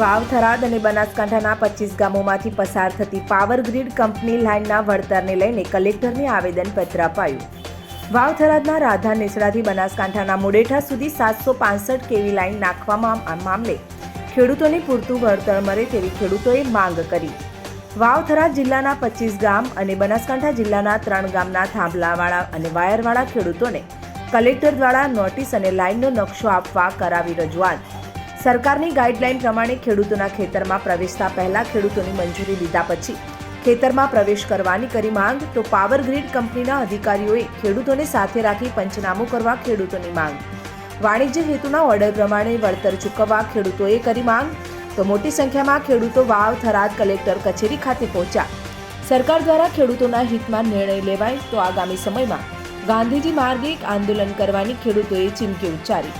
વાવ, થરાદ અને બનાસકાંઠાના 25 ગામોમાંથી પસાર થતી પાવર ગ્રીડ કંપની લાઇનના વળતરને લઈને કલેક્ટરને આવેદનપત્ર અપાયું. વાવ, થરાદના રાધા નેસડાથી બનાસકાંઠાના મુડેઠા સુધી 765 કેવી લાઇન નાખવામાં મામલે ખેડૂતોને પૂરતું વળતર મળે તેવી ખેડૂતોએ માંગ કરી. વાવ, થરાદ જિલ્લાના 25 ગામ અને બનાસકાંઠા જિલ્લાના 3 ગામના થાંભલાવાળા અને વાયરવાળા ખેડૂતોને કલેક્ટર દ્વારા નોટિસ અને લાઇનનો નકશો આપવા કરાવી રજૂઆત. સરકારની ગાઈડલાઈન પ્રમાણે ખેડૂતોના ખેતરમાં પ્રવેશતા પહેલા ખેડૂતોની મંજૂરી લીધા પછી ખેતરમાં પ્રવેશ કરવાની કરી માંગ, તો પાવર ગ્રીડ કંપનીના અધિકારીઓએ ખેડૂતોને સાથે રાખી પંચનામું કરવા ખેડૂતોની માંગ. વાણિજ્ય હેતુના ઓર્ડર પ્રમાણે વળતર ચૂકવવા ખેડૂતોએ કરી માંગ, તો મોટી સંખ્યામાં ખેડૂતો વાવ, થરાદ કલેક્ટર કચેરી ખાતે પહોંચ્યા. સરકાર દ્વારા ખેડૂતોના હિતમાં નિર્ણય લેવાય તો આગામી સમયમાં ગાંધીજી માર્ગે એક આંદોલન કરવાની ખેડૂતોએ ચીમકી ઉચ્ચારી.